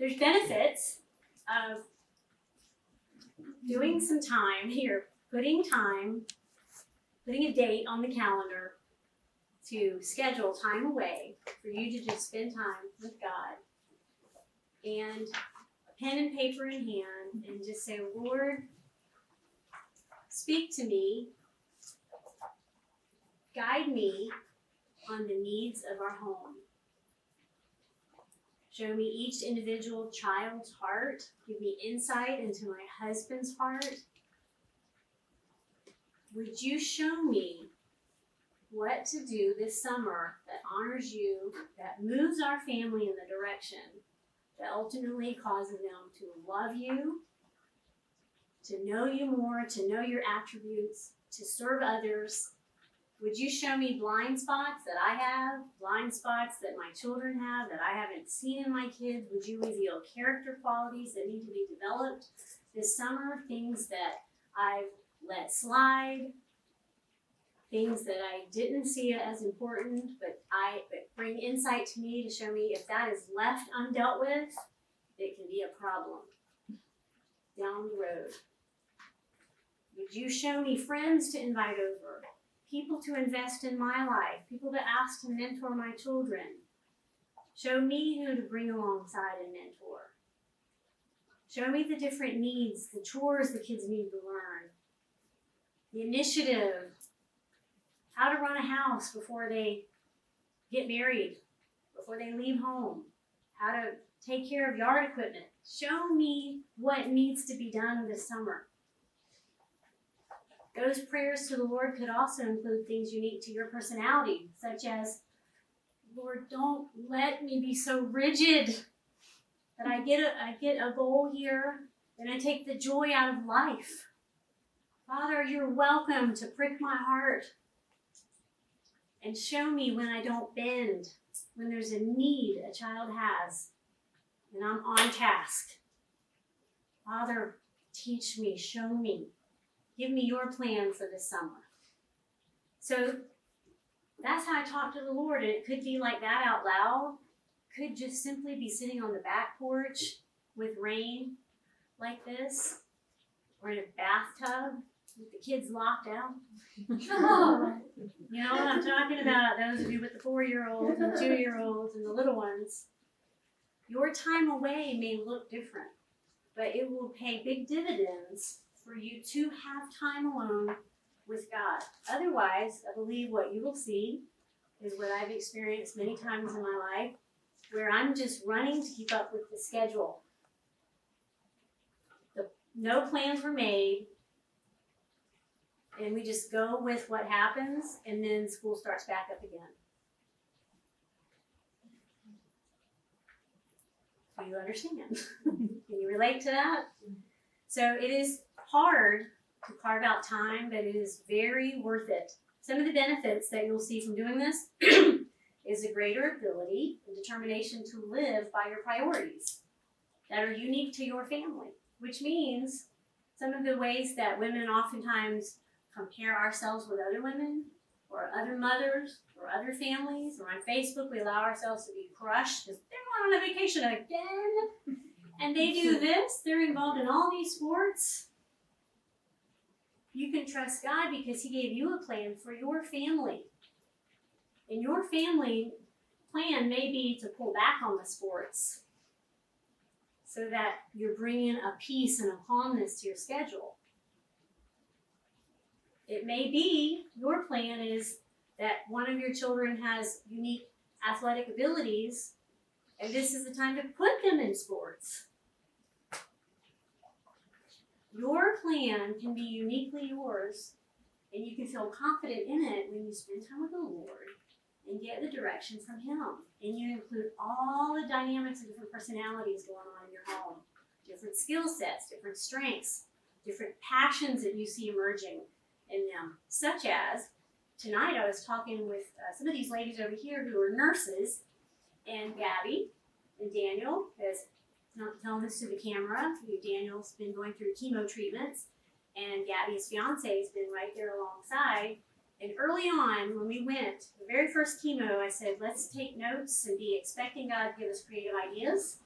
there's benefits of doing some time here, putting a date on the calendar to schedule time away for you to just spend time with God, and a pen and paper in hand, and just say, Lord, speak to me, guide me on the needs of our home. Show me each individual child's heart. Give me insight into my husband's heart. Would you show me what to do this summer that honors you, that moves our family in the direction that ultimately causes them to love you, to know you more, to know your attributes, to serve others? Would you show me blind spots that I have, blind spots that my children have that I haven't seen in my kids? Would you reveal character qualities that need to be developed this summer, things that I've let slide, things that I didn't see as important, but bring insight to me to show me if that is left undealt with, it can be a problem down the road. Would you show me friends to invite over, people to invest in my life, people to ask to mentor my children? Show me who to bring alongside and mentor. Show me the different needs, the chores the kids need to learn, the initiative, how to run a house before they get married, before they leave home, how to take care of yard equipment. Show me what needs to be done this summer. Those prayers to the Lord could also include things unique to your personality, such as, Lord, don't let me be so rigid that I get a goal here and I take the joy out of life. Father, you're welcome to prick my heart and show me when I don't bend, when there's a need a child has, and I'm on task. Father, teach me, show me. Give me your plan for this summer. So that's how I talk to the Lord, and it could be like that out loud. Could just simply be sitting on the back porch with rain like this, or in a bathtub with the kids locked out. You know what I'm talking about, those of you with the 4-year-olds and 2-year-olds and the little ones. Your time away may look different, but it will pay big dividends for you to have time alone with God. Otherwise, I believe what you will see is what I've experienced many times in my life, where I'm just running to keep up with the schedule. No plans were made, and we just go with what happens, and then school starts back up again. Do you understand? Can you relate to that? So it is hard to carve out time, but it is very worth it. Some of the benefits that you'll see from doing this is a greater ability and determination to live by your priorities that are unique to your family, which means some of the ways that women oftentimes compare ourselves with other women or other mothers or other families, or on Facebook we allow ourselves to be crushed because they're going on a vacation again and they do this, they're involved in all these sports. You can trust God because He gave you a plan for your family. And your family plan may be to pull back on the sports so that you're bringing a peace and a calmness to your schedule. It may be your plan is that one of your children has unique athletic abilities, and this is the time to put them in sports. Your plan can be uniquely yours, and you can feel confident in it when you spend time with the Lord and get the direction from Him. And you include all the dynamics of different personalities going on in your home, different skill sets, different strengths, different passions that you see emerging in them. Such as, tonight I was talking with some of these ladies over here who are nurses, and Gabby and Daniel, as not telling this to the camera, Daniel's been going through chemo treatments, and Gabby's fiance has been right there alongside. And early on, when we went, the very first chemo, I said, let's take notes and be expecting God to give us creative ideas.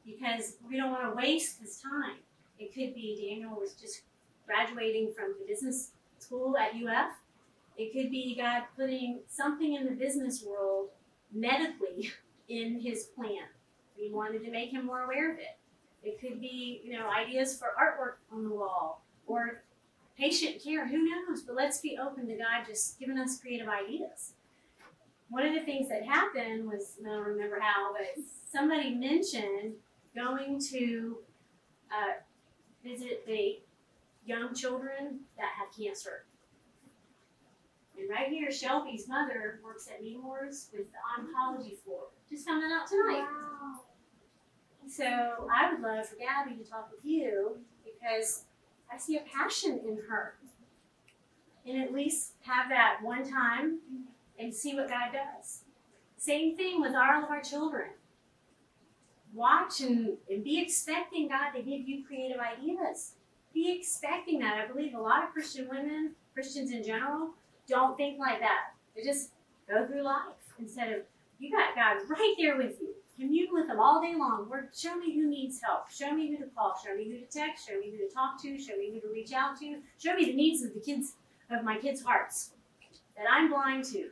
because we don't want to waste this time. It could be Daniel was just graduating from the business school at UF. It could be God putting something in the business world medically in his plan. We wanted to make him more aware of it. It could be, ideas for artwork on the wall or patient care. Who knows? But let's be open to God just giving us creative ideas. One of the things that happened was, I don't remember how, but somebody mentioned going to visit the young children that have cancer. And right here, Shelby's mother works at Nemours with the oncology floor. Just found that out tonight. Wow. So I would love for Gabby to talk with you because I see a passion in her. And at least have that one time and see what God does. Same thing with all of our children. Watch and be expecting God to give you creative ideas. Be expecting that. I believe a lot of Christian women, Christians in general, don't think like that. They just go through life instead of, you got God right there with you. Commune with him all day long. Show me who needs help. Show me who to call. Show me who to text. Show me who to talk to. Show me who to reach out to. Show me the needs of my kids' hearts that I'm blind to.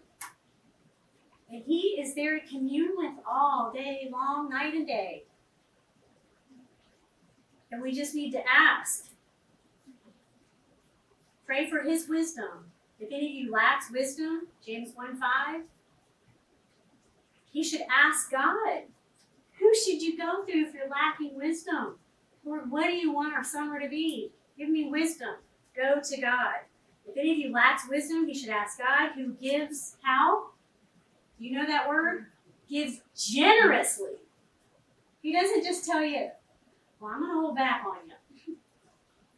And he is there to commune with all day long, night and day. And we just need to ask. Pray for his wisdom. If any of you lacks wisdom, James 1:5, he should ask God. Who should you go through if you're lacking wisdom? Lord, what do you want our summer to be? Give me wisdom. Go to God. If any of you lacks wisdom, he should ask God, who gives how? Do you know that word? Gives generously. He doesn't just tell you, well, I'm going to hold back on you.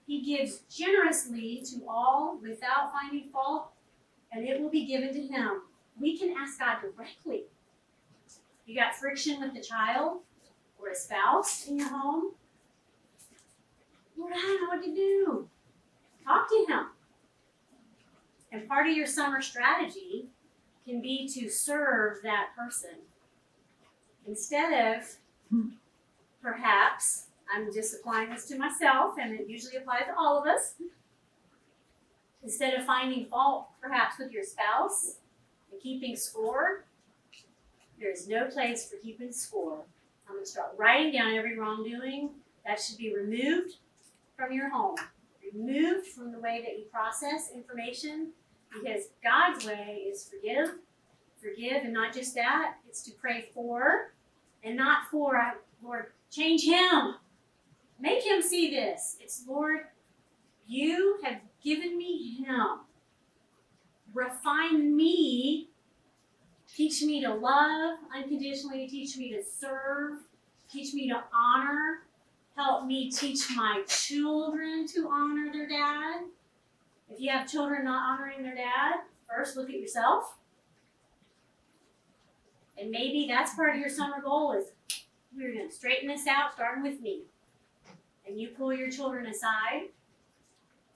He gives generously to all without finding fault, and it will be given to him. We can ask God directly. You got friction with a child or a spouse in your home? Lord, I don't know what to do. Talk to him. And part of your summer strategy can be to serve that person. Instead of, perhaps, I'm just applying this to myself, and it usually applies to all of us. Instead of finding fault, perhaps, with your spouse and keeping score, there is no place for keeping score. I'm going to start writing down every wrongdoing. That should be removed from your home. Removed from the way that you process information, because God's way is forgive, and not just that, it's to pray for, and not for, Lord, change him. Make him see this. It's, Lord, you have given me him. Refine me. Teach me to love unconditionally. Teach me to serve. Teach me to honor. Help me teach my children to honor their dad. If you have children not honoring their dad, first look at yourself. And maybe that's part of your summer goal is we're going to straighten this out, starting with me. And you pull your children aside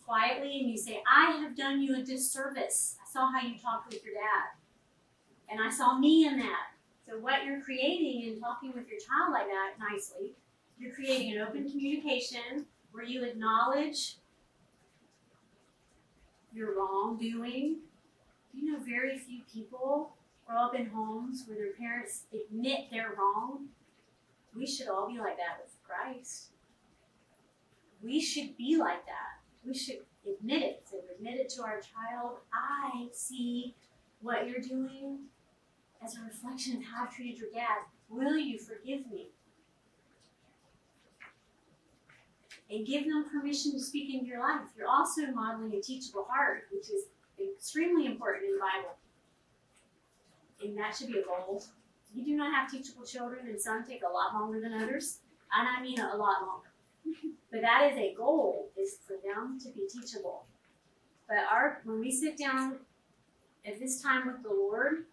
quietly and you say, I have done you a disservice. I saw how you talked with your dad. And I saw me in that. So what you're creating and talking with your child like that nicely, you're creating an open communication where you acknowledge your wrongdoing. You know, very few people grow up in homes where their parents admit they're wrong. We should all be like that with Christ. We should be like that. We should admit it. So admit it to our child. I see what you're doing as a reflection of how I've treated your dad. Will you forgive me? And give them permission to speak into your life. You're also modeling a teachable heart, which is extremely important in the Bible. And that should be a goal. You do not have teachable children, and some take a lot longer than others. And I mean a lot longer. But that is a goal, is for them to be teachable. But when we sit down at this time with the Lord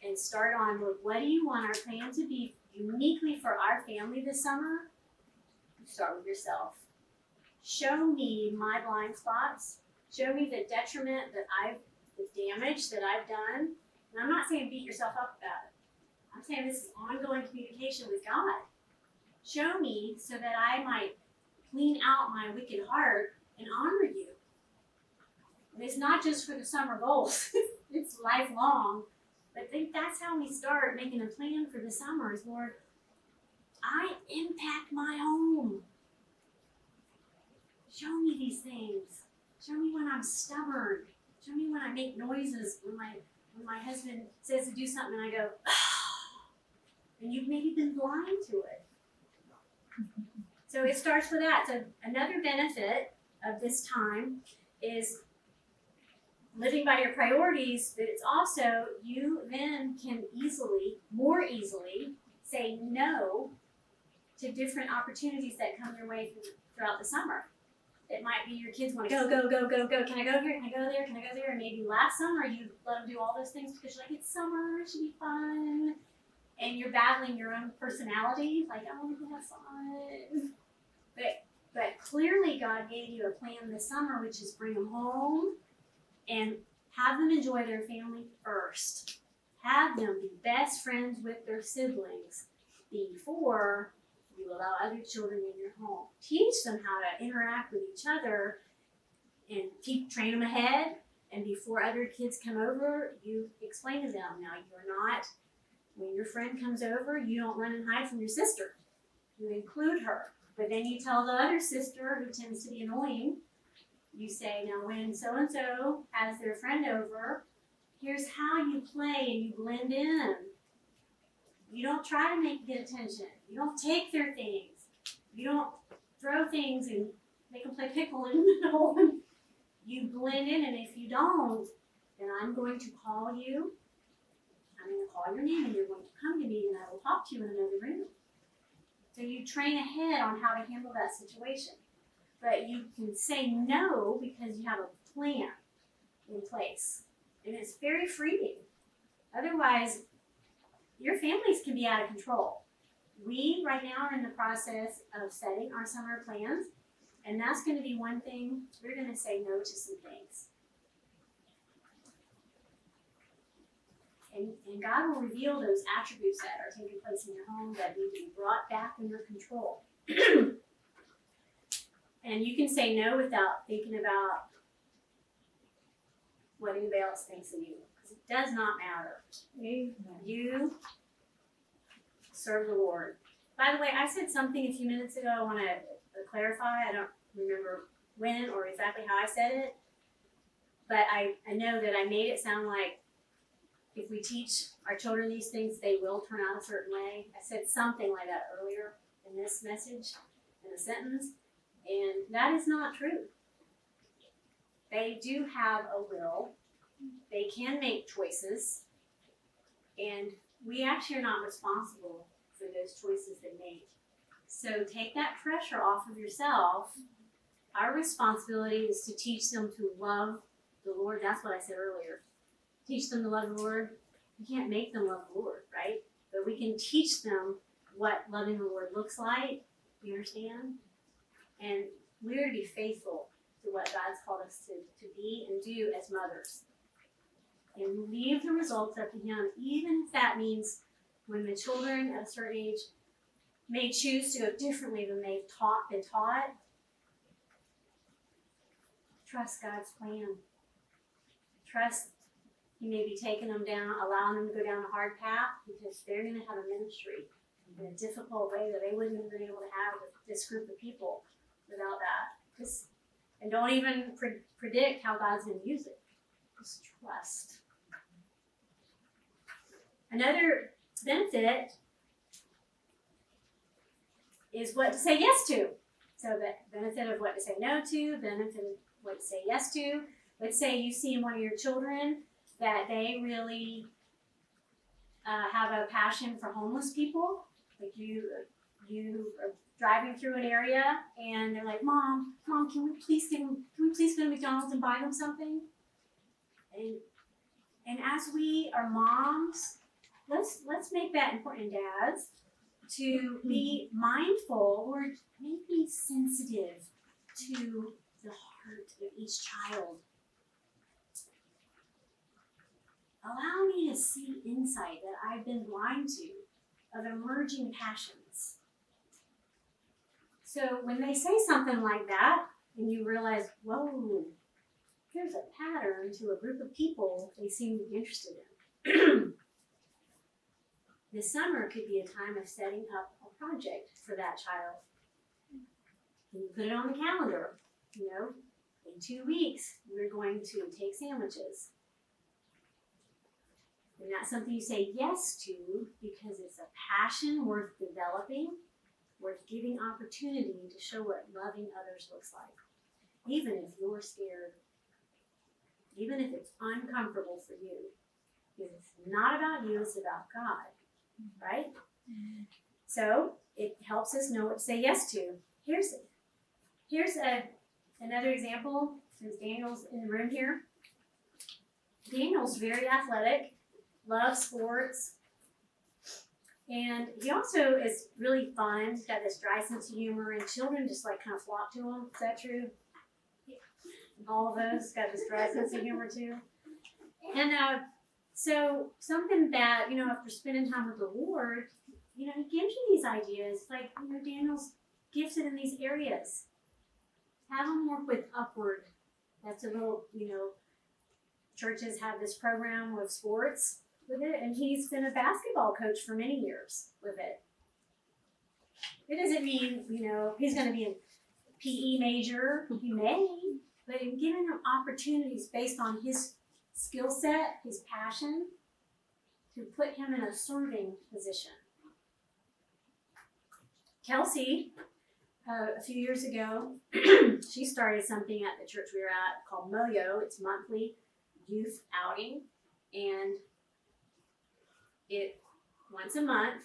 and start on, Lord, what do you want our plan to be uniquely for our family this summer? You start with yourself. Show me my blind spots. Show me the detriment the damage that I've done. And I'm not saying beat yourself up about it. I'm saying this is ongoing communication with God. Show me so that I might clean out my wicked heart and honor you. And it's not just for the summer goals, it's lifelong. But I think that's how we start making a plan for the summer is, Lord, I impact my home. Show me these things. Show me when I'm stubborn. Show me when I make noises, when my husband says to do something and I go, and you've maybe been blind to it. So it starts with that. So another benefit of this time is living by your priorities, but it's also you then can more easily say no to different opportunities that come your way throughout the summer. It might be your kids want to go. Can I go here? Can I go there? Can I go there? And maybe last summer you let them do all those things because you're like, it's summer, it should be fun. And you're battling your own personality, like, I want to have fun. But clearly God gave you a plan this summer, which is bring them home and have them enjoy their family first. Have them be best friends with their siblings before you allow other children in your home. Teach them how to interact with each other and train them ahead. And before other kids come over, you explain to them, now when your friend comes over, you don't run and hide from your sister. You include her. But then you tell the other sister, who tends to be annoying, you say, now when so-and-so has their friend over, here's how you play and you blend in. You don't try to get attention. You don't take their things. You don't throw things and make them play pickle in the middle. You blend in, and if you don't, then I'm going to call you. I'm going to call your name, and you're going to come to me, and I will talk to you in another room. So you train ahead on how to handle that situation. But you can say no because you have a plan in place. And it's very freeing. Otherwise, your families can be out of control. We right now are in the process of setting our summer plans, and that's going to be one thing. We're going to say no to some things. And God will reveal those attributes that are taking place in your home that need to be brought back under control. And you can say no without thinking about what anybody else thinks of you. Because it does not matter. You serve the Lord. By the way, I said something a few minutes ago I want to clarify. I don't remember when or exactly how I said it. But I know that I made it sound like if we teach our children these things, they will turn out a certain way. I said something like that earlier in this message, in a sentence, and that is not true. They do have a will. They can make choices, and we actually are not responsible for those choices they make. So take that pressure off of yourself. Our responsibility is to teach them to love the Lord. That's what I said earlier. Teach them to love the Lord. You can't make them love the Lord, right? But we can teach them what loving the Lord looks like. You understand? And we're to be faithful to what God's called us to be and do as mothers. And leave the results up to Him, even if that means when the children at a certain age may choose to go differently than they've been taught. Trust God's plan. Trust He may be taking them down, allowing them to go down a hard path because they're going to have a ministry in a difficult way that they wouldn't have been able to have with this group of people without that. And don't even predict how God's going to use it. Just trust. Another benefit is what to say yes to. So the benefit of what to say no to, benefit of what to say yes to. Let's say you see in one of your children that they really have a passion for homeless people. Like you are driving through an area and they're like, Mom, can we please go to McDonald's and buy them something? And as we are moms, let's make that important, dads, to be mindful or maybe sensitive to the heart of each child. Allow me to see insight that I've been blind to of emerging passions. So when they say something like that, and you realize, whoa, there's a pattern to a group of people they seem to be interested in. This summer could be a time of setting up a project for that child. And you put it on the calendar, in 2 weeks, we're going to take sandwiches. And that's something you say yes to because it's a passion worth developing, worth giving opportunity to show what loving others looks like. Even if you're scared, even if it's uncomfortable for you. Because it's not about you, it's about God, right? So it helps us know what to say yes to. Here's another example, since Daniel's in the room here. Daniel's very athletic, loves sports, and he also is really fun. He's got this dry sense of humor, and children just like kind of flock to him. Is that true? All of us got this dry sense of humor too. And so something that, after spending time with the Lord, he gives you these ideas. Like, Daniel's gifted in these areas. Have him work with Upward. That's a little, churches have this program with sports with it, and he's been a basketball coach for many years with it. It doesn't mean, he's going to be a PE major. He may, but in giving him opportunities based on his skill set, his passion, to put him in a serving position. Kelsey, a few years ago, she started something at the church we were at called Moyo. It's monthly youth outing, and it once a month,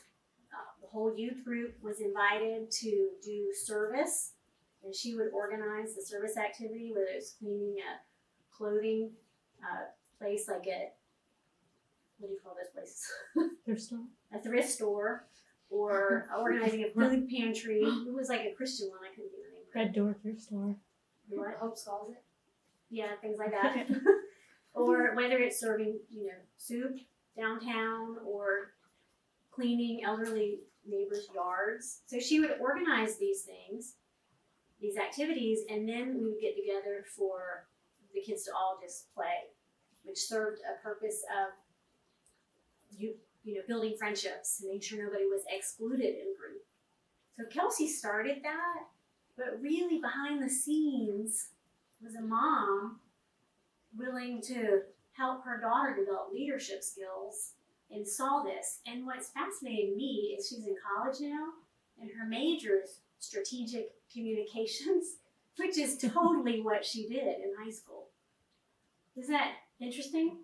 the whole youth group was invited to do service, and she would organize the service activity, whether it's cleaning a clothing place like what do you call those places? Thrift store. A thrift store, or organizing a food pantry. It was like a Christian one. I couldn't think of the name. Red Door Thrift Store. What? Hope's calls it. Yeah, things like that. Or whether it's serving, soup downtown or cleaning elderly neighbors' yards. So she would organize these things, these activities, and then we would get together for the kids to all just play, which served a purpose of building friendships and making sure nobody was excluded in group. So Kelsey started that, but really behind the scenes was a mom willing to help her daughter develop leadership skills and saw this. And what's fascinating me is she's in college now, and her major is strategic communications, which is totally what she did in high school. Is that interesting?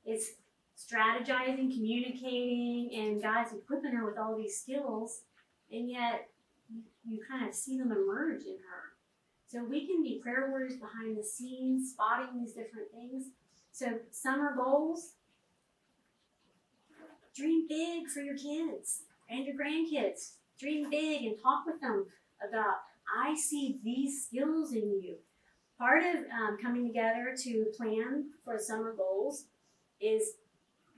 It's strategizing, communicating, and God's equipping her with all these skills, and yet you kind of see them emerge in her. So we can be prayer warriors behind the scenes, spotting these different things. So summer goals, dream big for your kids and your grandkids. Dream big and talk with them about, I see these skills in you. Part of coming together to plan for summer goals is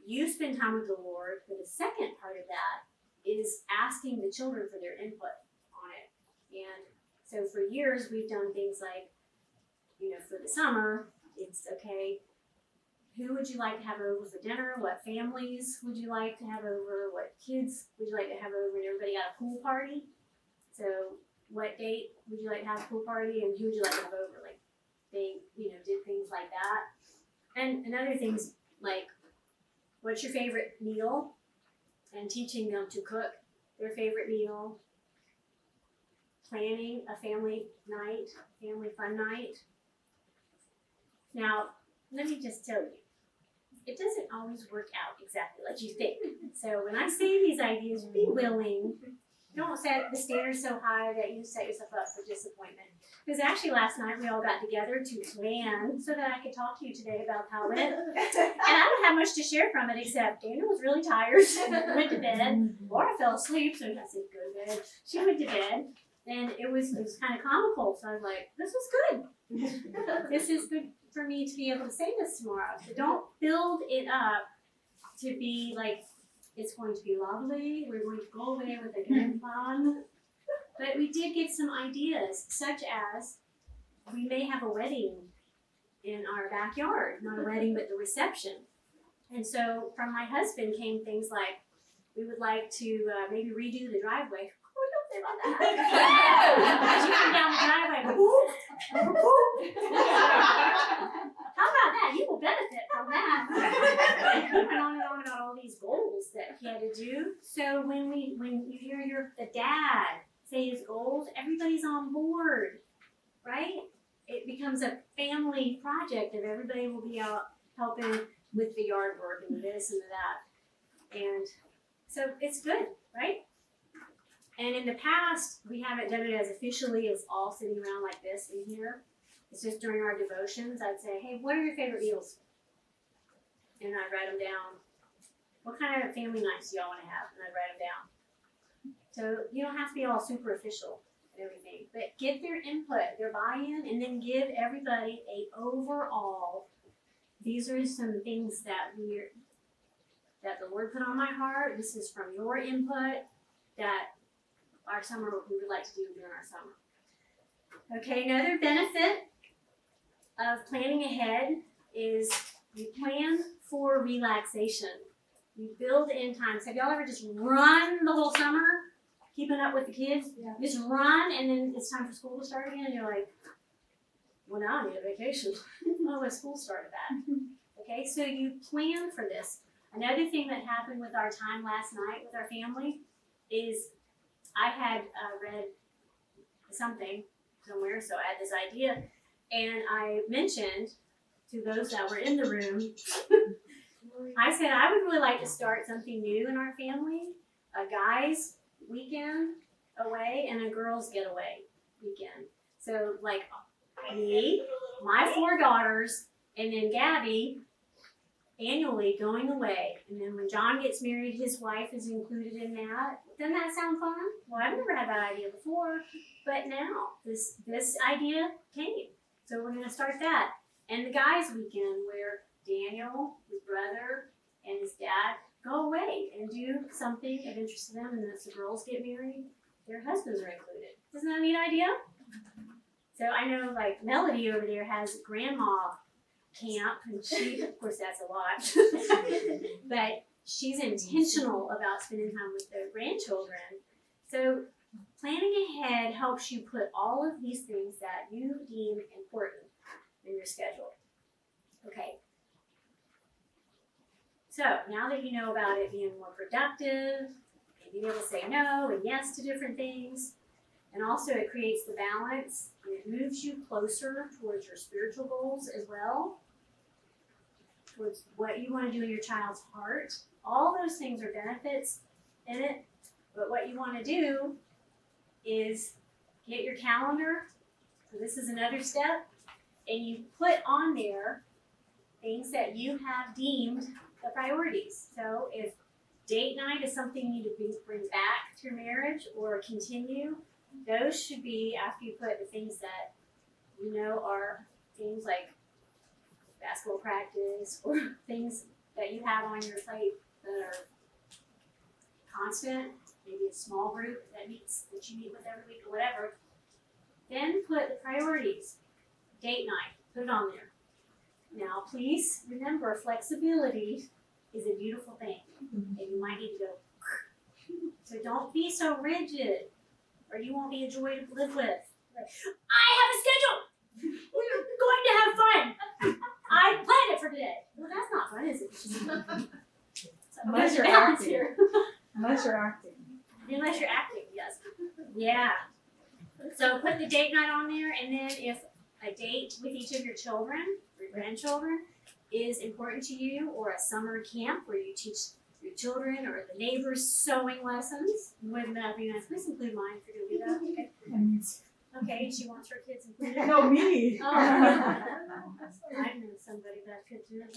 you spend time with the Lord, but the second part of that is asking the children for their input on it. And so for years we've done things like, for the summer, it's okay, who would you like to have over for dinner? What families would you like to have over? What kids would you like to have over? And everybody got a pool party. So what date would you like to have a pool party, and who would you like to have over? Like they, did things like that. And other things like, what's your favorite meal? And teaching them to cook their favorite meal. Planning a family night, family fun night. Now, let me just tell you, it doesn't always work out exactly like you think. So when I say these ideas, be willing. Don't set the standard so high that you set yourself up for disappointment. Because actually last night we all got together to plan so that I could talk to you today about how it went. And I don't have much to share from it except Daniel was really tired, went to bed. Laura fell asleep, so I said go to bed. She went to bed, and it was kind of comical. So I was like, this was good. This is good for me to be able to say this tomorrow. So don't build it up to be like, it's going to be lovely, we're going to go away with a good fun. But we did get some ideas, such as we may have a wedding in our backyard, not a wedding, but the reception. And so from my husband came things like, we would like to maybe redo the driveway. Oh, don't say about that. As you come down the driveway, whoop, whoop. How about that? You will benefit from that. And he went on and on about all these goals that he had to do. So when you hear the dad say his goals, everybody's on board, right? It becomes a family project and everybody will be out helping with the yard work and this and that. And so it's good, right? And in the past, we haven't done it as officially as all sitting around like this in here. It's just during our devotions, I'd say, hey, what are your favorite meals? And I'd write them down. What kind of family nights do y'all want to have? And I'd write them down. So you don't have to be all super official and everything, but get their input, their buy-in, and then give everybody a overall. These are some things that the Lord put on my heart. This is from your input that our summer, we would like to do during our summer. Okay, another benefit of planning ahead is you plan for relaxation. You build in times. Have y'all ever just run the whole summer, keeping up with the kids? Yeah. Just run, and then it's time for school to start again, and you're like, well, now I need a vacation. Oh, when school started that. Okay, so you plan for this. Another thing that happened with our time last night with our family is I had read something somewhere, so I had this idea, and I mentioned to those that were in the room, I said I would really like to start something new in our family, a guys' weekend away and a girls' getaway weekend. So like me, my 4 daughters, and then Gabby annually going away. And then when John gets married, his wife is included in that. Doesn't that sound fun? Well, I've never had that idea before, but now this idea came. So we're going to start that. And the guys' weekend where Daniel, his brother, and his dad go away and do something of interest to them. And as the girls get married, their husbands are included. Isn't that a neat idea? So I know like Melody over there has grandma camp, and she, of course that's a lot, but she's intentional about spending time with their grandchildren. So planning ahead helps you put all of these things that you deem important in your schedule. Okay. So now that you know about it being more productive, and being able to say no and yes to different things, and also it creates the balance, and it moves you closer towards your spiritual goals as well, towards what you want to do in your child's heart. All those things are benefits in it, but what you want to do is get your calendar. So this is another step, and you put on there things that you have deemed the priorities. So if date night is something you need to bring back to your marriage or continue, those should be after you put the things that you know are things like basketball practice or things that you have on your plate that are constant, maybe a small group that you meet with every week or whatever. Then put the priorities. Date night, put it on there. Now please remember, flexibility is a beautiful thing, and you might need to go. So don't be so rigid, or you won't be a joy to live with. Like, I have a schedule. We're going to have fun. I planned it for today. Well, that's not fun, is it? So Unless you're balance acting. here. Unless you're acting. Unless you're acting, yes. Yeah. So put the date night on there, and then if a date with each of your children, or your grandchildren, is important to you, or a summer camp where you teach your children or the neighbors sewing lessons, wouldn't that be nice? Please include mine if you're going to do that. Okay. Okay, she wants her kids included. No, me. Oh, I know somebody that could do that.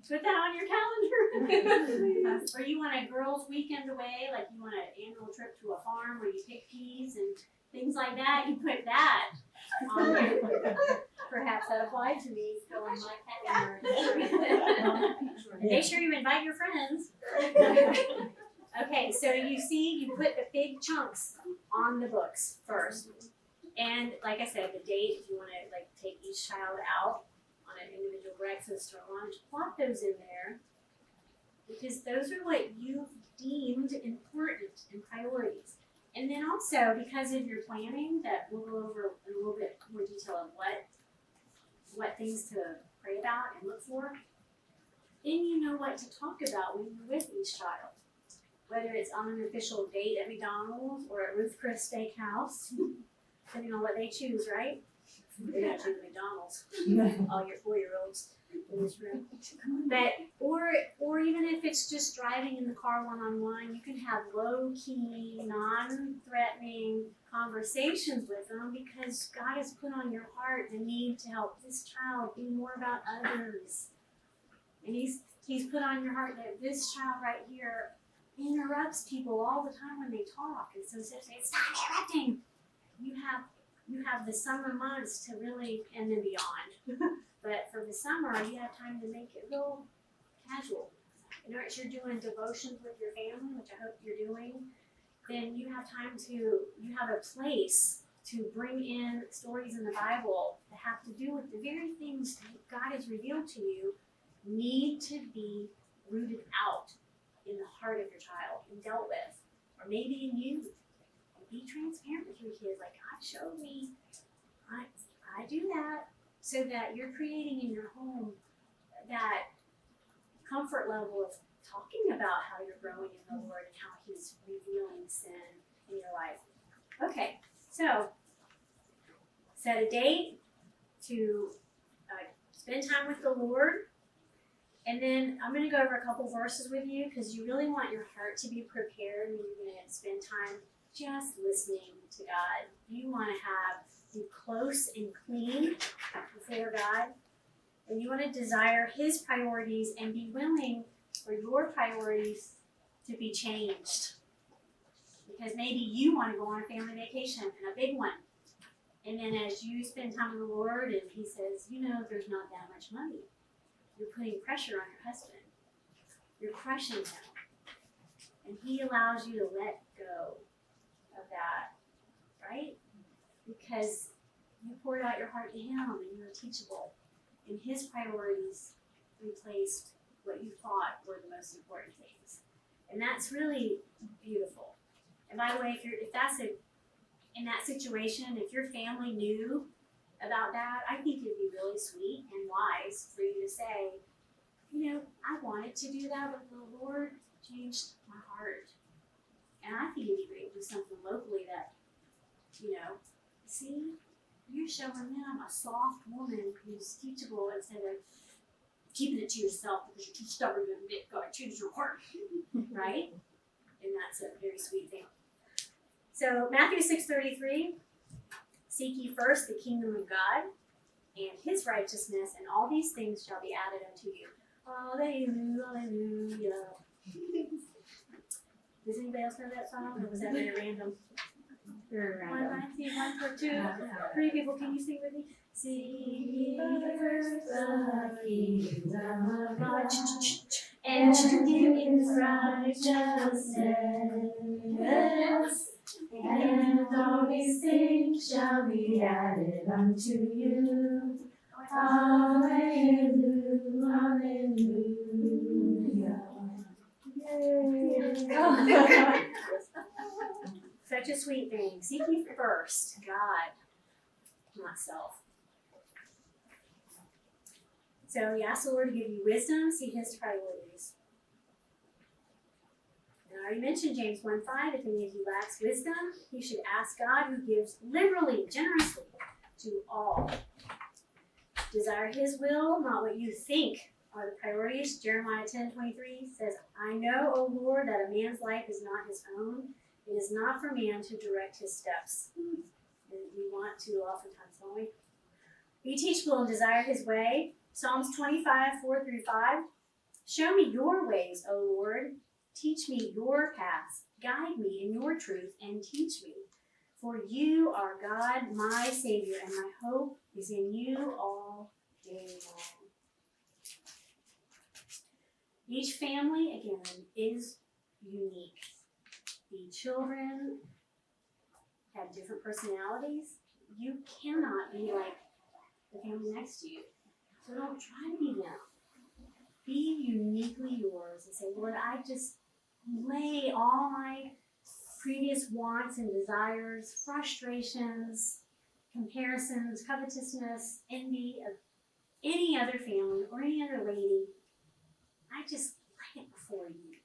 Put that on your calendar. Or you want a girls' weekend away, like you want an annual trip to a farm where you pick peas and things like that. You put that on there. Perhaps that applied to me. So I'm like, make sure you invite your friends. Okay, so you see, you put the big chunks on the books first. And like I said, the date, if you want to like take each child out on an individual breakfast or lunch, plot those in there because those are what you've deemed important and priorities. And then also because of your planning that we'll go over in a little bit more detail of what things to pray about and look for, then you know what to talk about when you're with each child. Whether it's on an official date at McDonald's or at Ruth Chris Steakhouse, depending on what they choose, right? They're not choosing McDonald's. All your 4-year-olds in this room. But or even if it's just driving in the car one-on-one, you can have low-key, non-threatening conversations with them because God has put on your heart the need to help this child be more about others. And he's put on your heart that this child right here interrupts people all the time when they talk. And so says, stop interrupting. You have the summer months to really, and then beyond. But for the summer, you have time to make it real casual. You know, as you're doing devotions with your family, which I hope you're doing, then you have time you have a place to bring in stories in the Bible that have to do with the very things that God has revealed to you need to be rooted out in the heart of your child and dealt with, or maybe in you. Be transparent with your kids. Like God showed me, I do that, so that you're creating in your home that comfort level of talking about how you're growing in the Lord and how He's revealing sin in your life. Okay, so set a date to spend time with the Lord. And then I'm going to go over a couple verses with you because you really want your heart to be prepared when you're going to spend time just listening to God. You want to be close and clean before God. And you want to desire His priorities and be willing for your priorities to be changed. Because maybe you want to go on a family vacation and a big one. And then as you spend time with the Lord and He says, there's not that much money. You're putting pressure on your husband. You're crushing him. And He allows you to let go of that, right? Because you poured out your heart to Him and you were teachable. And His priorities replaced what you thought were the most important things. And that's really beautiful. And by the way, if that's in that situation, if your family knew about that, I think it'd be really sweet and wise for you to say, I wanted to do that, but the Lord changed my heart. And I think it'd be great to do something locally that, see, you're showing them a soft woman who's teachable instead of keeping it to yourself because you're too stubborn to admit God changed your heart, right? And that's a very sweet thing. So Matthew 6:33, seek ye first the kingdom of God and His righteousness, and all these things shall be added unto you. Hallelujah, hallelujah. Does anybody else know that song, or was that very random? Very random. 1, 4, 2, 3 people, can you sing with me? Seek ye first the kingdom of God, and His righteousness, and all these things shall be added unto you. Hallelujah, hallelujah. Yay. Such a sweet thing. Seek ye first God, not self. So you ask the Lord to give you wisdom, see His priorities. And I already mentioned James 1:5. If any of you lacks wisdom, he should ask God, who gives liberally, generously to all. Desire His will, not what you think are the priorities. Jeremiah 10:23 says, I know, O Lord, that a man's life is not his own. It is not for man to direct his steps. And we want to oftentimes, don't we? Be teachable and desire His way. Psalms 25:4-5. Show me your ways, O Lord. Teach me your paths. Guide me in your truth and teach me. For you are God, my Savior, and my hope is in you all day long. Each family, again, is unique. The children have different personalities, you cannot be like the family next to you. So don't try to be them. Be uniquely yours and say, Lord, I just lay all my previous wants and desires, frustrations, comparisons, covetousness, envy of any other family or any other lady. I just lay it before you.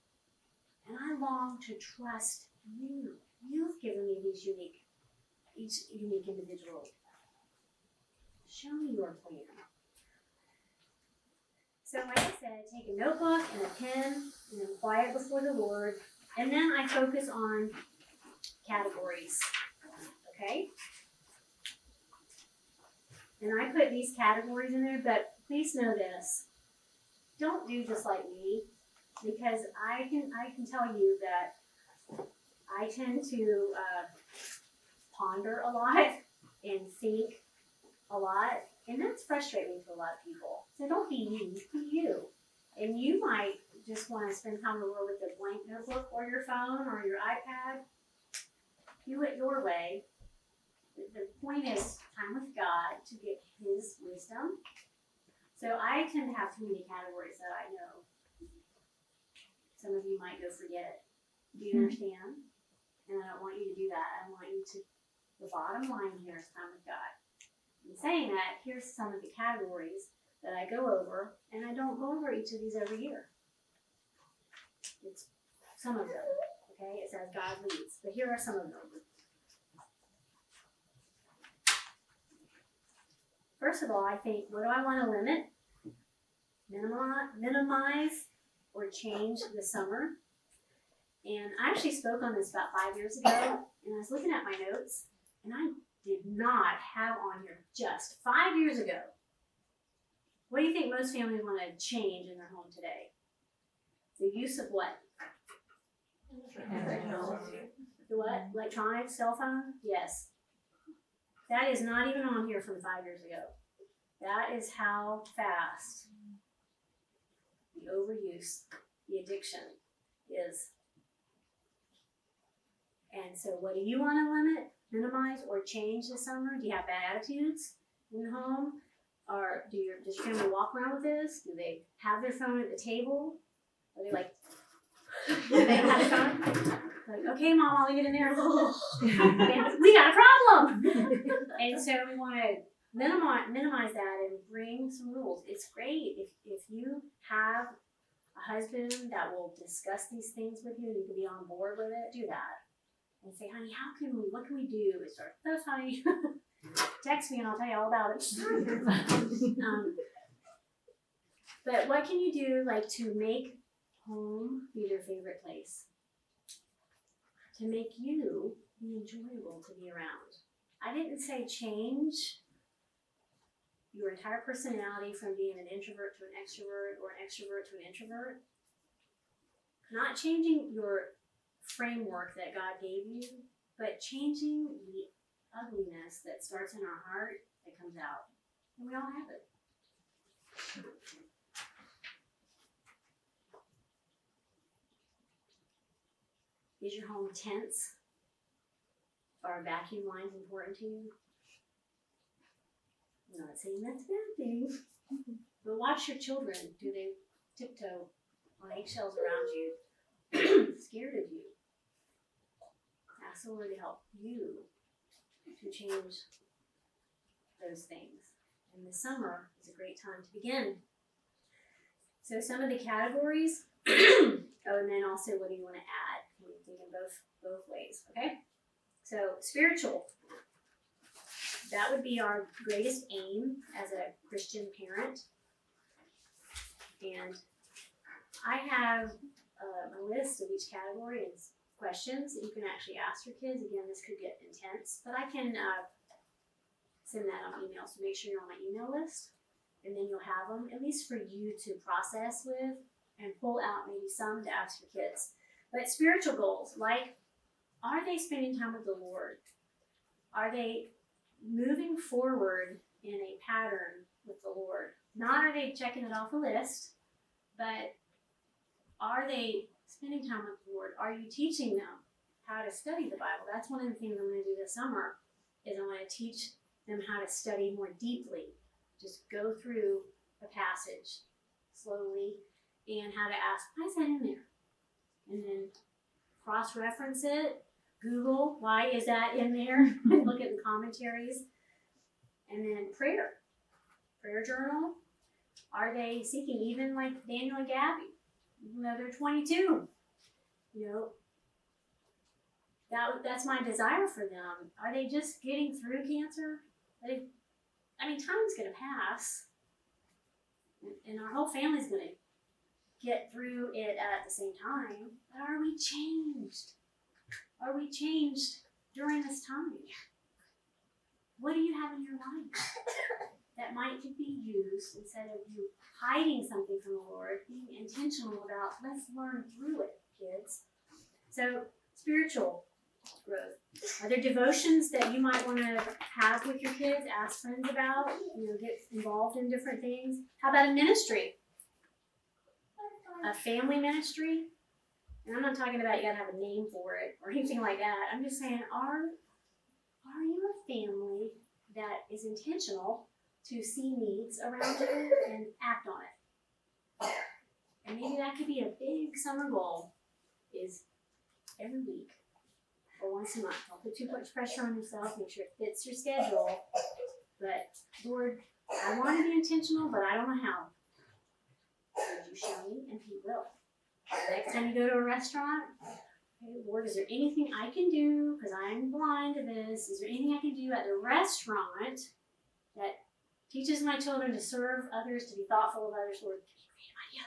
And I long to trust you. You've given me each unique individual. Show me your plan. So like I said, take a notebook and a pen and I'm quiet before the Lord. And then I focus on categories. Okay? And I put these categories in there, but please know this. Don't do just like me, because I can tell you that I tend to ponder a lot and think a lot, and that's frustrating to a lot of people. So don't be me, be you. And you might just want to spend time in the Lord with a blank notebook or your phone or your iPad. Do it your way. The point is time with God to get His wisdom. So I tend to have too many categories that I know. Some of you might go forget it. Do you understand? And I don't want you to do that. I want you to, the bottom line here is time with God. In saying that, here's some of the categories that I go over, and I don't go over each of these every year. It's some of them, okay? It says God leads, but here are some of them. First of all, I think, what do I want to limit, minimize, or change this summer? And I actually spoke on this about 5 years ago, and I was looking at my notes, and I did not have on here just 5 years ago. What do you think most families want to change in their home today? The use of what? The what? Electronics, cell phone? Yes. That is not even on here from 5 years ago. That is how fast the overuse, the addiction is. And so what do you want to limit, minimize, or change this summer? Do you have bad attitudes in the home? Or does your family walk around with this? Do they have their phone at the table? Are they like, do they have a phone? Like, okay, Mom, I'll leave it in there. We got a problem. And so we want to minimize that and bring some rules. It's great if you have a husband that will discuss these things with you and you can be on board with it, do that. And say, honey, what can we do? It's sort of, "Yes, honey." Text me and I'll tell you all about it. But what can you do, like, to make home be your favorite place? To make you be enjoyable to be around. I didn't say change your entire personality from being an introvert to an extrovert or an extrovert to an introvert. Not changing your framework that God gave you, but changing the ugliness that starts in our heart that comes out. And we all have it. Is your home tense? Are vacuum lines important to you? I'm not saying that's a bad thing. But watch your children. Do they tiptoe on eggshells around you? Scared of you? Ask the Lord to help you to change those things. And the summer is a great time to begin. So some of the categories, oh, and then also what do you want to add? You can think in both ways, okay? So spiritual, that would be our greatest aim as a Christian parent. And I have a list of each category and questions that you can actually ask your kids. Again, this could get intense, but I can send that on email, so make sure you're on my email list, and then you'll have them, at least for you to process with and pull out maybe some to ask your kids. But spiritual goals, like, are they spending time with the Lord? Are they moving forward in a pattern with the Lord? Not are they checking it off a list, but are they spending time with the Lord? Are you teaching them how to study the Bible. That's one of the things I'm going to do this summer, is I'm going to teach them how to study more deeply. Just go through a passage slowly and how to ask, why is that in there? And then cross-reference it, Google, why is that in there? And look at the commentaries. And then prayer journal. Are they seeking, even like Daniel and Gabby, even though they're 22? You know, that's my desire for them. Are they just getting through cancer? Time's going to pass, and our whole family's going to get through it at the same time. But are we changed? Are we changed during this time? What do you have in your life that might be used, instead of you hiding something from the Lord, being intentional about, let's learn through it, kids. So, spiritual growth. Are there devotions that you might want to have with your kids, ask friends about, get involved in different things? How about a ministry? A family ministry? And I'm not talking about you gotta have a name for it or anything like that. I'm just saying, are you a family that is intentional to see needs around you and act on it? And maybe that could be a big summer goal, is every week or once a month. Don't put too much pressure on yourself. Make sure it fits your schedule. But Lord, I want to be intentional, but I don't know how. Would you show me? And He will. Next time you go to a restaurant, okay, Lord, is there anything I can do, because I'm blind to this, is there anything I can do at the restaurant that teaches my children to serve others, to be thoughtful of others? Lord, give me a creative idea.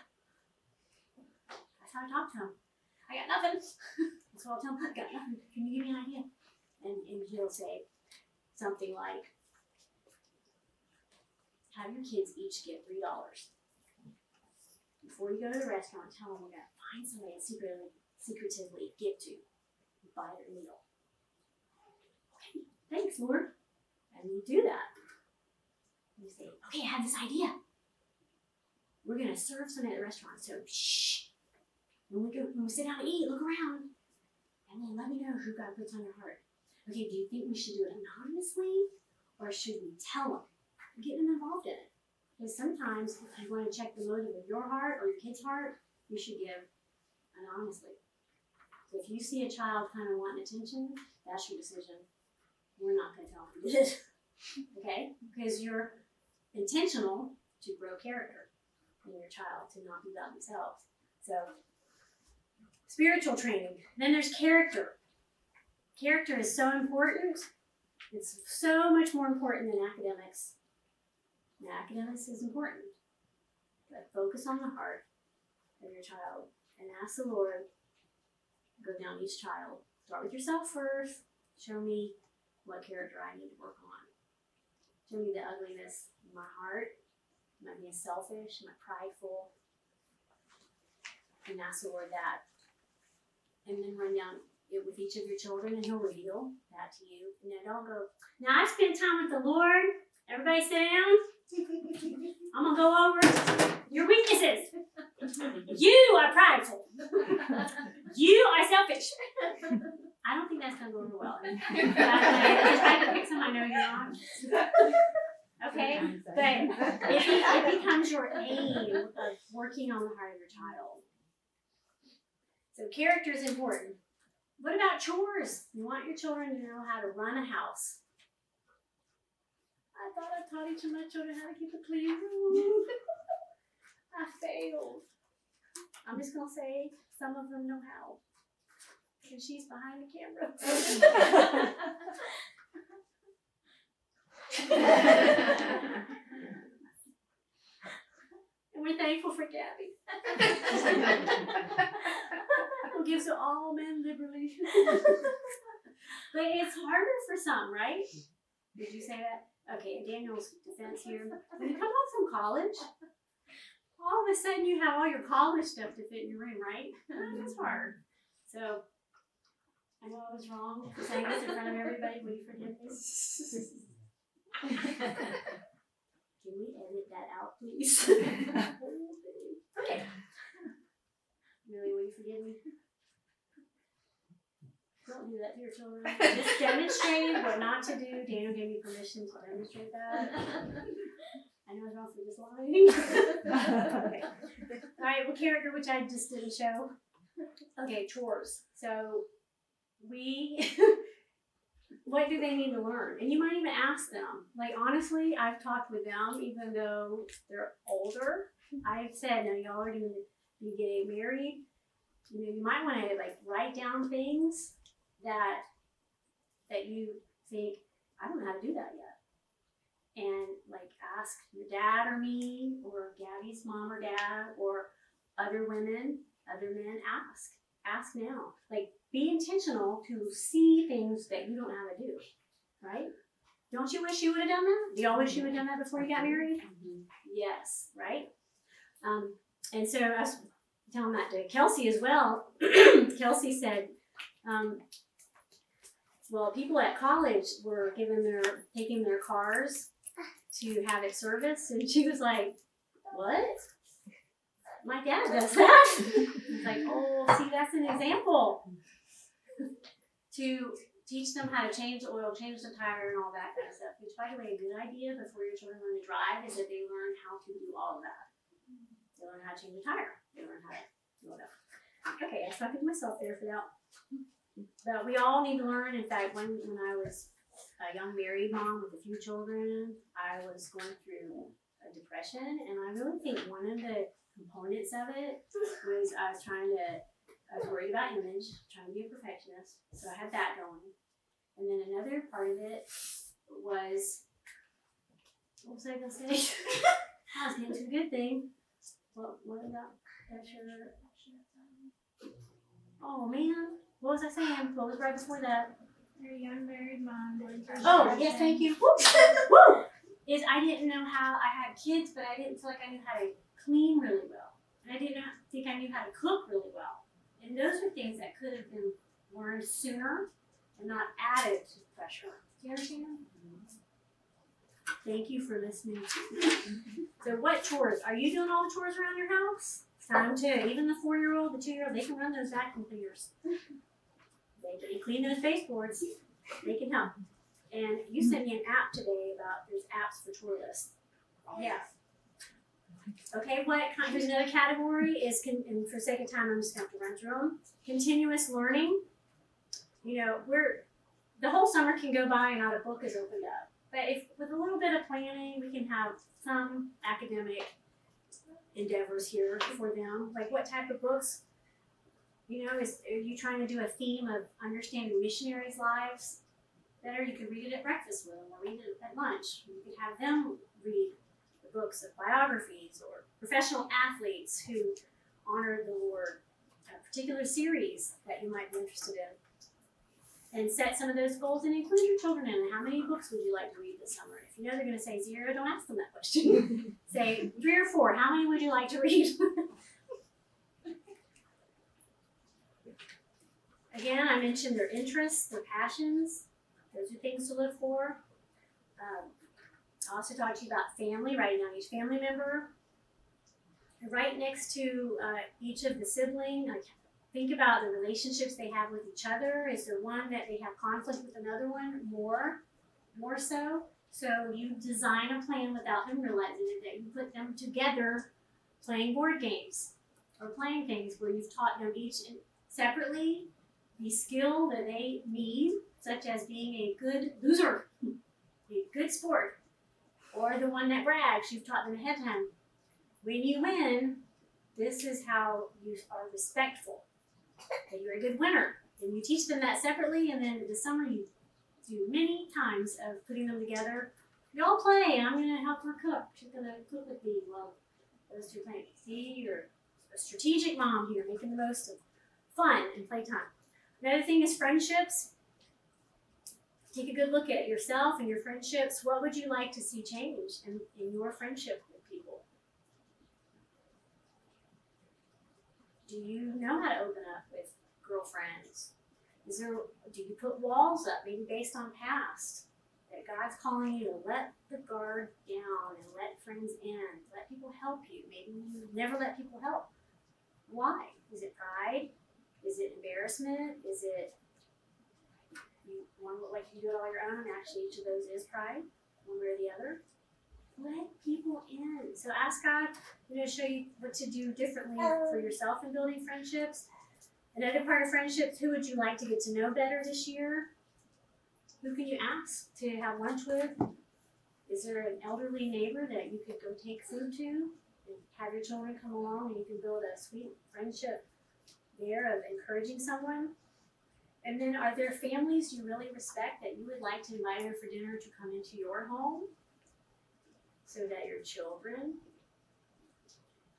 That's how I talk to him. I got nothing. That's what I'll tell him. I got nothing. Can you give me an idea? And he'll say something like, have your kids each get $3. Before you go to the restaurant, tell them we're going to find somebody to secretively give to and buy their meal. Okay, thanks, Lord. And you do that. You say, okay, I have this idea. We're going to serve something at the restaurant, so shh. When we sit down to eat, look around. And then let me know who God puts on your heart. Okay, do you think we should do it anonymously? Or should we tell them? Get them involved in it. Because sometimes, if you want to check the motive of your heart or your kid's heart, you should give anonymously. So if you see a child kind of wanting attention, that's your decision. We're not going to tell them who did it. Okay? Because you're intentional to grow character in your child, to not be about themselves. So, spiritual training. Then there's character. Character is so important. It's so much more important than academics. Now, academics is important, but focus on the heart of your child and ask the Lord, go down each child. Start with yourself first. Show me what character I need to work on. Show me the ugliness in my heart. Am I being selfish? Am I prideful? And ask the Lord that. And then run down it with each of your children, and He'll reveal that to you. And then don't go, now I spent time with the Lord. Everybody sit down. I'm going to go over your weaknesses. You are prideful. You are selfish. I don't think that's going to go over well. I tried to pick some I know you're not. Okay? But it becomes your aim of working on the heart of your child. So character is important. What about chores? You want your children to know how to run a house. I thought I taught each of my children how to keep a clean room. I failed. I'm just going to say some of them know how. And she's behind the camera. And we're thankful for Gabby. Who gives to all men liberally. But it's harder for some, right? Did you say that? Okay, in Daniel's defense here, when you come home from college, all of a sudden you have all your college stuff to fit in your room, right? That's hard. So, I know I was wrong for saying this in front of everybody. Will you forgive me? Can we edit that out, please? Okay. Really, will you forgive me? children. Just demonstrate what not to do. Daniel gave me permission to demonstrate that. I know it's also just lying. Okay. All right, what character which I just didn't show? Okay, chores. So what do they need to learn? And you might even ask them. Like, honestly, I've talked with them, even though they're older. I've said, no, y'all are going to be getting married. You know, you might want to like write down things that you think, I don't know how to do that yet. And like ask your dad or me or Gabby's mom or dad or other women, other men, ask now. Like, be intentional to see things that you don't know how to do, right? Don't you wish you would have done that? Do y'all wish you would have done that before you got married? Mm-hmm. Yes, right? And so I was telling that to Kelsey as well. Kelsey said, well, people at college were taking their cars to have it serviced, and she was like, what? My dad does that. It's like, oh, see, that's an example. To teach them how to change the oil, change the tire, and all that kind of stuff. Which, by the way, a good idea before your children learn to drive is that they learn how to do all of that. They learn how to change the tire. They learn how to do whatever. Okay, I stuck with myself there for that. But we all need to learn. In fact, when I was a young married mom with a few children, I was going through a depression, and I really think one of the components of it was I was worried about image, trying to be a perfectionist, so I had that going. And then another part of it was, what was I going to say? I was getting to the good thing. What about pressure? Oh man, what was I saying? What was right before that? You're a young married mom. Oh, yes, thank you. Woo! Woo! Is I didn't know how, I had kids, but I didn't feel like I knew how to clean really well. And I didn't think I knew how to cook really well. And those are things that could have been learned sooner and not added to pressure. Do you understand? Thank you for listening. So what chores? Are you doing all the chores around your house? It's time to. Even the 4-year-old, the 2-year-old, they can run those vacuum cleaners. They clean those baseboards. They can help. And you sent me an app today about there's apps for chore lists. Yeah. Okay, here's another category is, and for sake of time, I'm just going to have to run through them. Continuous learning. You know, the whole summer can go by and not a book is opened up. But if with a little bit of planning, we can have some academic endeavors here for them. Like what type of books? You know, are you trying to do a theme of understanding missionaries' lives better? You could read it at breakfast with them or read it at lunch. You could have them read the books of biographies or professional athletes who honor the Lord, a particular series that you might be interested in. And set some of those goals and include your children in it. How many books would you like to read this summer? If you know they're going to say 0, don't ask them that question. Say 3 or 4. How many would you like to read? Again, I mentioned their interests, their passions. Those are things to look for. I also talked to you about family, writing down each family member. Right next to each of the siblings, think about the relationships they have with each other. Is there one that they have conflict with another one more so? So you design a plan without them realizing it, that you put them together playing board games or playing things where you've taught them each separately the skill that they need, such as being a good loser, a good sport, or the one that brags. You've taught them ahead of time. When you win, this is how you are respectful. That you're a good winner. And you teach them that separately, and then this summer you do many times of putting them together. You all play, and I'm going to help her cook. She's going to cook with me while those two play. See, you're a strategic mom here, making the most of fun and playtime. Another thing is friendships. Take a good look at yourself and your friendships. What would you like to see change in your friendship with people? Do you know how to open up with girlfriends? Do you put walls up, maybe based on past? That God's calling you to let the guard down and let friends in. Let people help you. Maybe you never let people help. Why? Is it pride? Is it embarrassment? Is it one look like you do it all your own, and actually each of those is pride, one way or the other. Let people in. So ask God, show you what to do differently for yourself in building friendships. Another part of friendships, who would you like to get to know better this year? Who can you ask to have lunch with? Is there an elderly neighbor that you could go take food to and have your children come along and you can build a sweet friendship there of encouraging someone? And then are there families you really respect that you would like to invite over for dinner to come into your home so that your children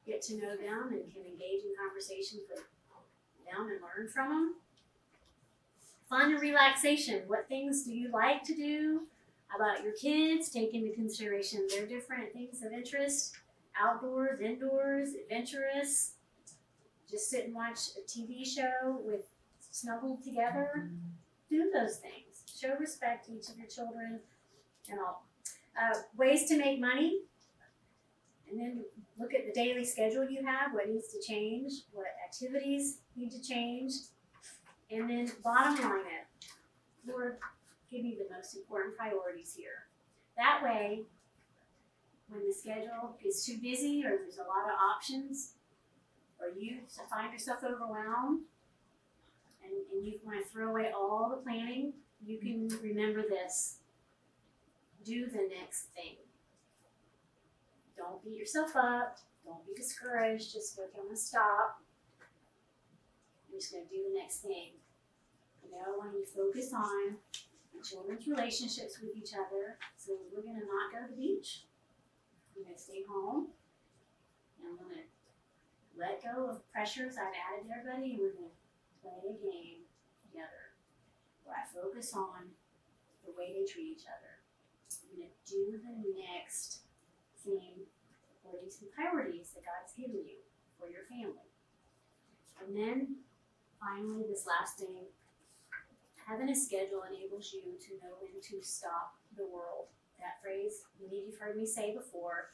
get to know them and can engage in conversations with them and learn from them? Fun and relaxation. What things do you like to do? How about your kids? Take into consideration their different things of interest. Outdoors, indoors, adventurous. Just sit and watch a TV show with snuggled together. Do those things. Show respect to each of your children and all. Ways to make money. And then look at the daily schedule you have, what needs to change, what activities need to change. And then bottom line it. Lord, give me the most important priorities here. That way, when the schedule gets too busy or there's a lot of options, or you find yourself overwhelmed, and you want to throw away all the planning, you can remember this. Do the next thing. Don't beat yourself up. Don't be discouraged. Just go, okay, I'm going to stop. I'm just going to do the next thing. I want you to focus on children's relationships with each other. So we're going to not go to the beach. I'm going to stay home. And I'm going to let go of pressures I've added to everybody, and we're going to play a game together where I focus on the way they treat each other. I'm going to do the next thing according to the priorities that God's given you for your family. And then finally, this last thing, having a schedule enables you to know when to stop the world. That phrase, many of you've heard me say before.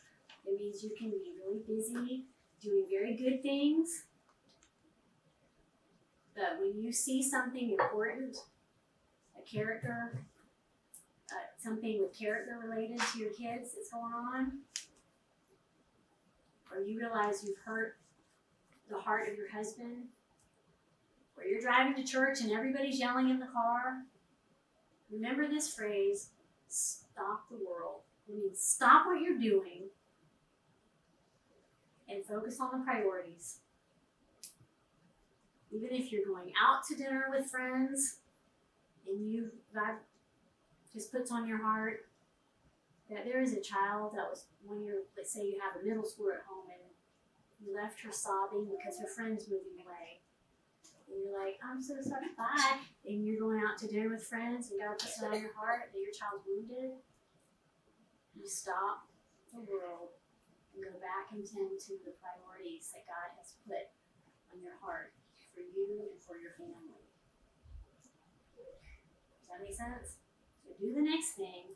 It means you can be really busy doing very good things, but when you see something important, a character, something with character related to your kids that's going on, or you realize you've hurt the heart of your husband, or you're driving to church and everybody's yelling in the car, remember this phrase, stop the world. It means stop what you're doing and focus on the priorities. Even if you're going out to dinner with friends and God just puts on your heart that there is a child that was, when you're, let's say you have a middle schooler at home and you left her sobbing because her friend's moving away. And you're like, I'm so sorry, bye. And you're going out to dinner with friends and God puts it on your heart that your child's wounded. You stop the world and go back and tend to the priorities that God has put on your heart for you and for your family. Does that make sense? So do the next thing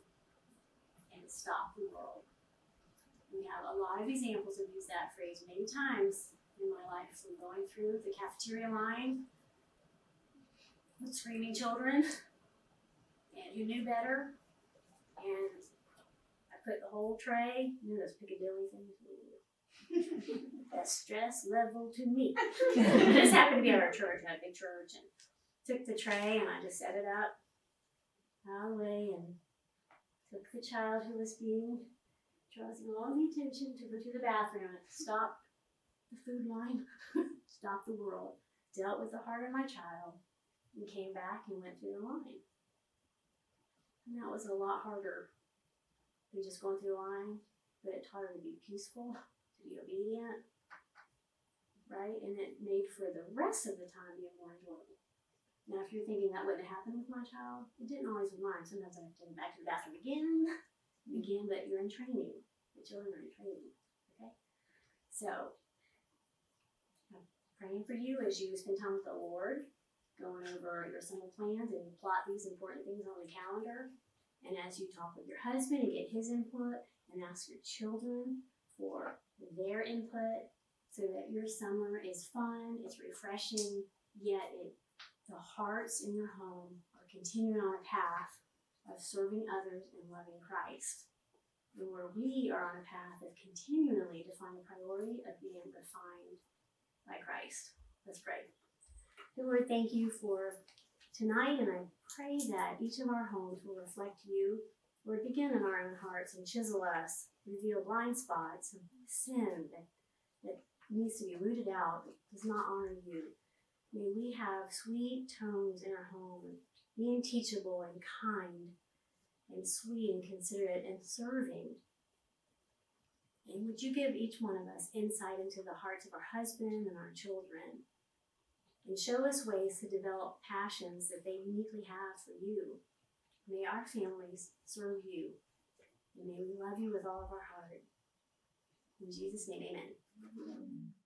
and stop the world. We have a lot of examples of use that phrase many times in my life, from going through the cafeteria line with screaming children and who knew better, and I put the whole tray, those Piccadilly things, that stress level to me. This happened to be at our church, at a big church, and took the tray and I just set it up out of the way and took the child who was being drawing all the attention to go to the bathroom and stopped the food line, stopped the world, dealt with the heart of my child, and came back and went through the line. And that was a lot harder than just going through the line, but it taught her to be peaceful, to be obedient, right? And it made for the rest of the time being more enjoyable. Now, if you're thinking that wouldn't have happened with my child, it didn't always with mine. Sometimes I have to take them back to the bathroom again, but you're in training. The children are in training, okay? So, I'm praying for you as you spend time with the Lord, going over your summer plans and plot these important things on the calendar. And as you talk with your husband and get his input, and ask your children for their input, so that your summer is fun, it's refreshing, yet the hearts in your home are continuing on a path of serving others and loving Christ. And where we are on a path of continually to find the priority of being refined by Christ. Let's pray. Lord, thank you for tonight, and I pray that each of our homes will reflect you. Lord, begin in our own hearts and chisel us, reveal blind spots and sin that needs to be rooted out, that does not honor you. May we have sweet tones in our home, being teachable and kind and sweet and considerate and serving. And would you give each one of us insight into the hearts of our husband and our children, and show us ways to develop passions that they uniquely have for you. May our families serve you, and may we love you with all of our heart. In Jesus' name, amen.